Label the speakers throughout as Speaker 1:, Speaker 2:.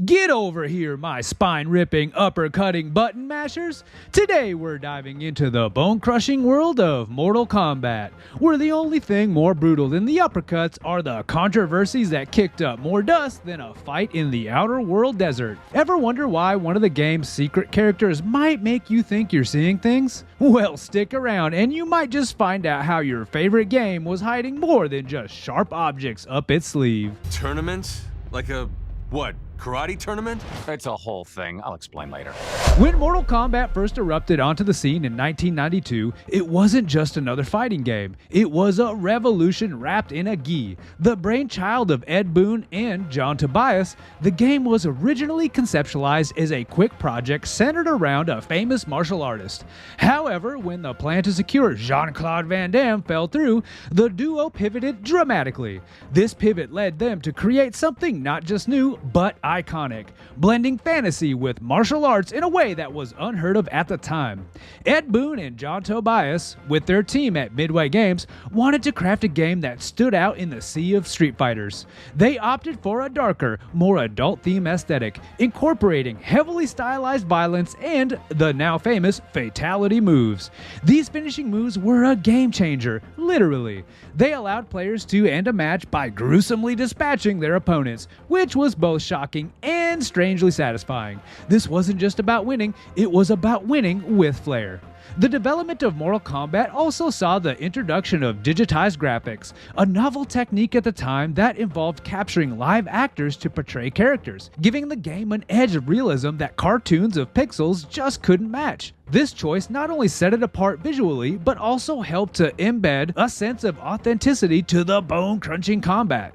Speaker 1: Get over here, my spine-ripping, upper-cutting button mashers! Today we're diving into the bone-crushing world of Mortal Kombat, where the only thing more brutal than the uppercuts are the controversies that kicked up more dust than a fight in the outer world desert. Ever wonder why one of the game's secret characters might make you think you're seeing things? Well, stick around and you might just find out how your favorite game was hiding more than just sharp objects up its sleeve.
Speaker 2: Tournament? Like a, what, karate tournament?
Speaker 3: It's a whole thing. I'll explain later.
Speaker 1: When Mortal Kombat first erupted onto the scene in 1992, it wasn't just another fighting game. It was a revolution wrapped in a gi. The brainchild of Ed Boon and John Tobias, the game was originally conceptualized as a quick project centered around a famous martial artist. However, when the plan to secure Jean-Claude Van Damme fell through, the duo pivoted dramatically. This pivot led them to create something not just new, but iconic, blending fantasy with martial arts in a way that was unheard of at the time. Ed Boon and John Tobias, with their team at Midway Games, wanted to craft a game that stood out in the sea of Street Fighters. They opted for a darker, more adult-theme aesthetic, incorporating heavily stylized violence and the now famous fatality moves. These finishing moves were a game changer, literally. They allowed players to end a match by gruesomely dispatching their opponents, which was both shocking and strangely satisfying. This wasn't just about winning, it was about winning with flair. The development of Mortal Kombat also saw the introduction of digitized graphics, a novel technique at the time that involved capturing live actors to portray characters, giving the game an edge of realism that cartoons of pixels just couldn't match. This choice not only set it apart visually, but also helped to embed a sense of authenticity to the bone-crunching combat.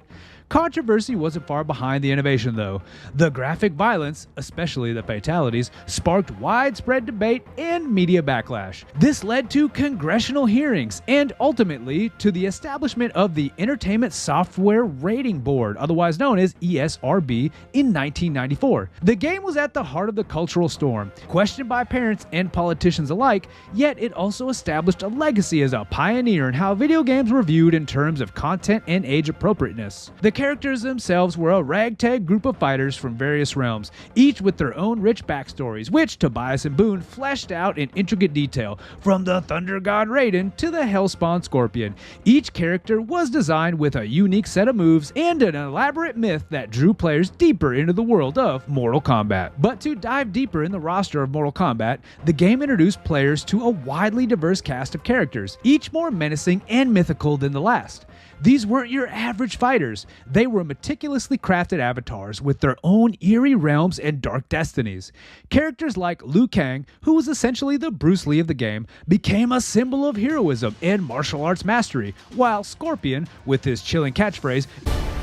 Speaker 1: Controversy wasn't far behind the innovation though. The graphic violence, especially the fatalities, sparked widespread debate and media backlash. This led to congressional hearings and ultimately to the establishment of the Entertainment Software Rating Board, otherwise known as ESRB, in 1994. The game was at the heart of the cultural storm, questioned by parents and politicians alike, yet it also established a legacy as a pioneer in how video games were viewed in terms of content and age appropriateness. The characters themselves were a ragtag group of fighters from various realms, each with their own rich backstories, which Tobias and Boon fleshed out in intricate detail, from the Thunder God Raiden to the Hellspawn Scorpion. Each character was designed with a unique set of moves and an elaborate myth that drew players deeper into the world of Mortal Kombat. But to dive deeper in the roster of Mortal Kombat, the game introduced players to a widely diverse cast of characters, each more menacing and mythical than the last. These weren't your average fighters. They were meticulously crafted avatars with their own eerie realms and dark destinies. Characters like Liu Kang, who was essentially the Bruce Lee of the game, became a symbol of heroism and martial arts mastery, while Scorpion, with his chilling catchphrase,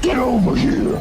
Speaker 1: "Get over here!"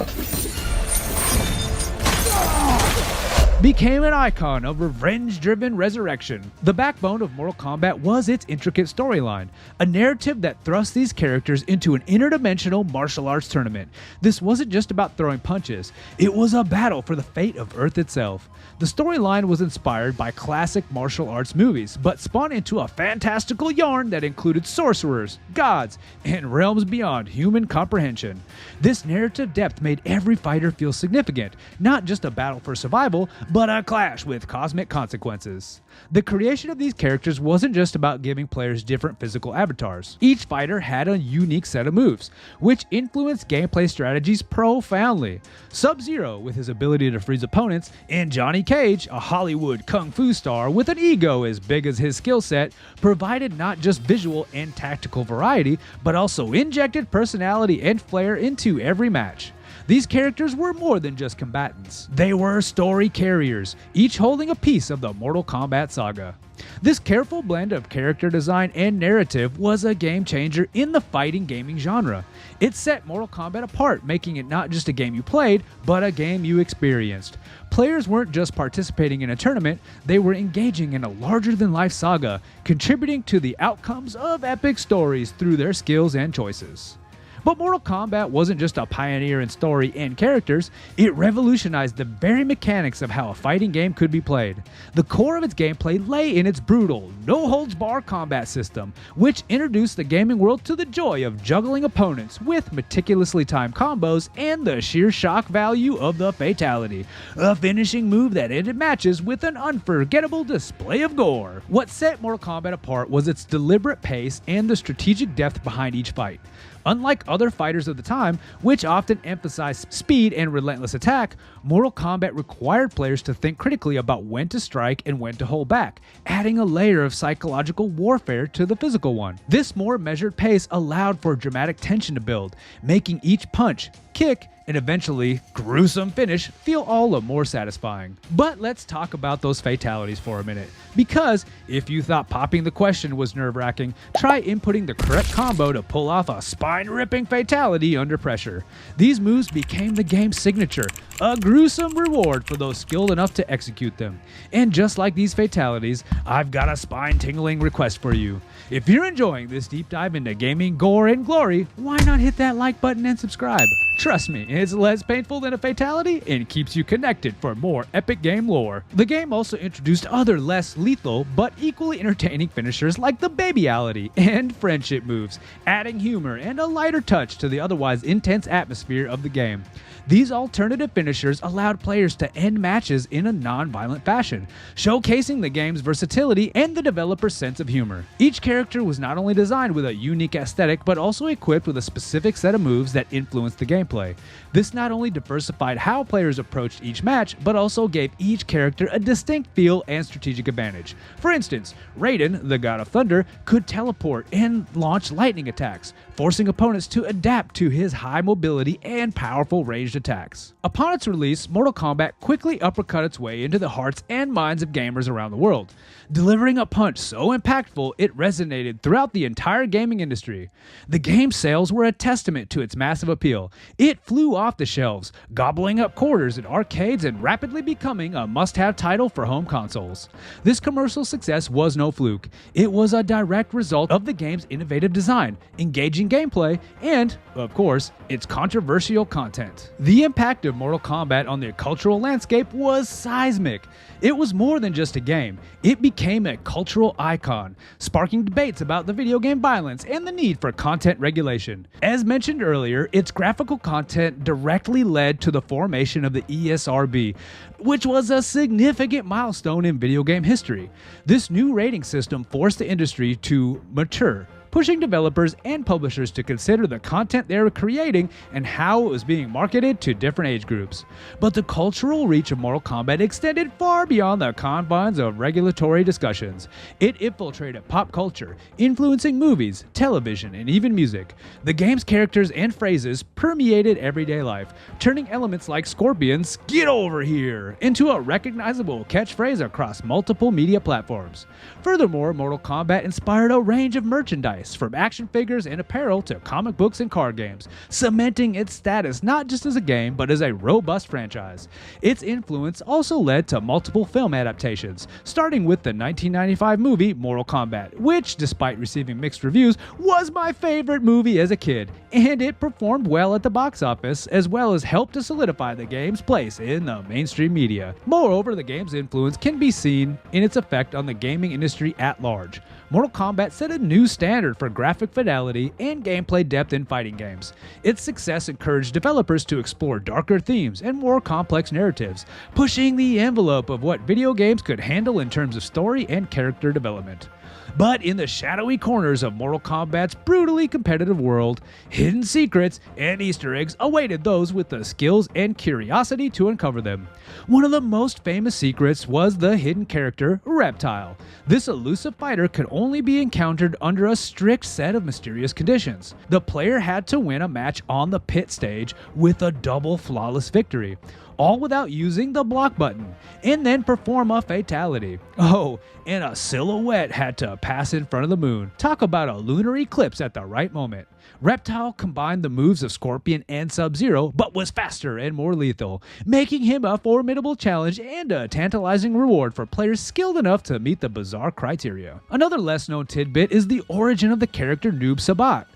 Speaker 1: became an icon of revenge-driven resurrection. The backbone of Mortal Kombat was its intricate storyline, a narrative that thrust these characters into an interdimensional martial arts tournament. This wasn't just about throwing punches, it was a battle for the fate of Earth itself. The storyline was inspired by classic martial arts movies, but spun into a fantastical yarn that included sorcerers, gods, and realms beyond human comprehension. This narrative depth made every fighter feel significant, not just a battle for survival, but a clash with cosmic consequences. The creation of these characters wasn't just about giving players different physical avatars. Each fighter had a unique set of moves, which influenced gameplay strategies profoundly. Sub-Zero, with his ability to freeze opponents, and Johnny Cage, a Hollywood kung fu star with an ego as big as his skill set, provided not just visual and tactical variety, but also injected personality and flair into every match. These characters were more than just combatants. They were story carriers, each holding a piece of the Mortal Kombat saga. This careful blend of character design and narrative was a game changer in the fighting gaming genre. It set Mortal Kombat apart, making it not just a game you played, but a game you experienced. Players weren't just participating in a tournament, they were engaging in a larger-than-life saga, contributing to the outcomes of epic stories through their skills and choices. But Mortal Kombat wasn't just a pioneer in story and characters, it revolutionized the very mechanics of how a fighting game could be played. The core of its gameplay lay in its brutal, no-holds-barred combat system, which introduced the gaming world to the joy of juggling opponents with meticulously timed combos and the sheer shock value of the fatality, a finishing move that ended matches with an unforgettable display of gore. What set Mortal Kombat apart was its deliberate pace and the strategic depth behind each fight. Unlike other fighters of the time, which often emphasized speed and relentless attack, Mortal Kombat required players to think critically about when to strike and when to hold back, adding a layer of psychological warfare to the physical one. This more measured pace allowed for dramatic tension to build, making each punch, kick, and eventually gruesome finish feel all the more satisfying. But let's talk about those fatalities for a minute, because if you thought popping the question was nerve-wracking, try inputting the correct combo to pull off a spine-ripping fatality under pressure. These moves became the game's signature, a gruesome reward for those skilled enough to execute them. And just like these fatalities, I've got a spine-tingling request for you. If you're enjoying this deep dive into gaming, gore, and glory, why not hit that like button and subscribe? Trust me, it's less painful than a fatality and keeps you connected for more epic game lore. The game also introduced other less lethal but equally entertaining finishers like the babyality and friendship moves, adding humor and a lighter touch to the otherwise intense atmosphere of the game. These alternative finishers allowed players to end matches in a non-violent fashion, showcasing the game's versatility and the developer's sense of humor. Each character was not only designed with a unique aesthetic, but also equipped with a specific set of moves that influenced the gameplay. This not only diversified how players approached each match, but also gave each character a distinct feel and strategic advantage. For instance, Raiden, the God of Thunder, could teleport and launch lightning attacks, forcing opponents to adapt to his high mobility and powerful ranged attacks. Upon its release, Mortal Kombat quickly uppercut its way into the hearts and minds of gamers around the world, delivering a punch so impactful it resonated throughout the entire gaming industry. The game's sales were a testament to its massive appeal. It flew off the shelves, gobbling up quarters in arcades and rapidly becoming a must-have title for home consoles. This commercial success was no fluke. It was a direct result of the game's innovative design, engaging gameplay, and, of course, its controversial content. The impact of Mortal Kombat on the cultural landscape was seismic. It was more than just a game. It became a cultural icon, sparking debates about the video game violence and the need for content regulation. As mentioned earlier, its graphical content directly led to the formation of the ESRB, which was a significant milestone in video game history. This new rating system forced the industry to mature, pushing developers and publishers to consider the content they were creating and how it was being marketed to different age groups. But the cultural reach of Mortal Kombat extended far beyond the confines of regulatory discussions. It infiltrated pop culture, influencing movies, television, and even music. The game's characters and phrases permeated everyday life, turning elements like Scorpion's "Get over here" into a recognizable catchphrase across multiple media platforms. Furthermore, Mortal Kombat inspired a range of merchandise, from action figures and apparel to comic books and card games, cementing its status not just as a game, but as a robust franchise. Its influence also led to multiple film adaptations, starting with the 1995 movie Mortal Kombat, which, despite receiving mixed reviews, was my favorite movie as a kid, and it performed well at the box office, as well as helped to solidify the game's place in the mainstream media. Moreover, the game's influence can be seen in its effect on the gaming industry at large. Mortal Kombat set a new standard for graphic fidelity and gameplay depth in fighting games. Its success encouraged developers to explore darker themes and more complex narratives, pushing the envelope of what video games could handle in terms of story and character development. But in the shadowy corners of Mortal Kombat's brutally competitive world, hidden secrets and Easter eggs awaited those with the skills and curiosity to uncover them. One of the most famous secrets was the hidden character, Reptile. This elusive fighter could only be encountered under a strict set of mysterious conditions. The player had to win a match on the pit stage with a double flawless victory, all without using the block button, and then perform a fatality. Oh, and a silhouette had to pass in front of the moon. Talk about a lunar eclipse at the right moment. Reptile combined the moves of Scorpion and Sub-Zero, but was faster and more lethal, making him a formidable challenge and a tantalizing reward for players skilled enough to meet the bizarre criteria. Another less-known tidbit is the origin of the character Noob Sabat.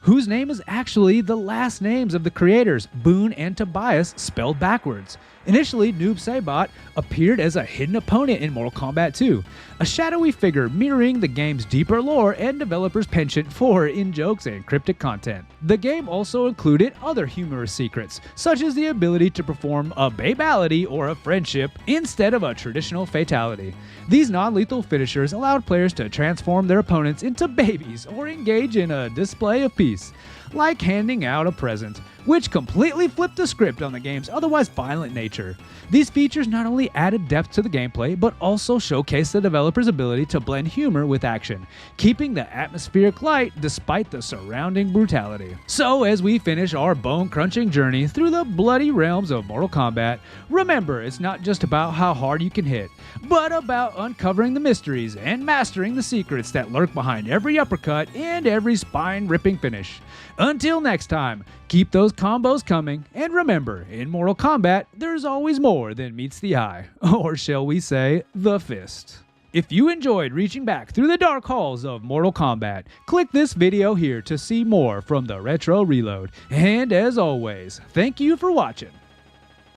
Speaker 1: whose name is actually the last names of the creators, Boone and Tobias, spelled backwards. Initially, Noob Saibot appeared as a hidden opponent in Mortal Kombat 2, a shadowy figure mirroring the game's deeper lore and developers' penchant for in-jokes and cryptic content. The game also included other humorous secrets, such as the ability to perform a babality or a friendship instead of a traditional fatality. These non-lethal finishers allowed players to transform their opponents into babies or engage in a display of peace, like handing out a present, which completely flipped the script on the game's otherwise violent nature. These features not only added depth to the gameplay, but also showcased the developer's ability to blend humor with action, keeping the atmospheric light despite the surrounding brutality. So as we finish our bone-crunching journey through the bloody realms of Mortal Kombat, remember it's not just about how hard you can hit, but about uncovering the mysteries and mastering the secrets that lurk behind every uppercut and every spine-ripping finish. Until next time, keep those combos coming, and remember, in Mortal Kombat, there's always more than meets the eye, or shall we say, the fist. If you enjoyed reaching back through the dark halls of Mortal Kombat, click this video here to see more from the Retro Reload. And as always, thank you for watching.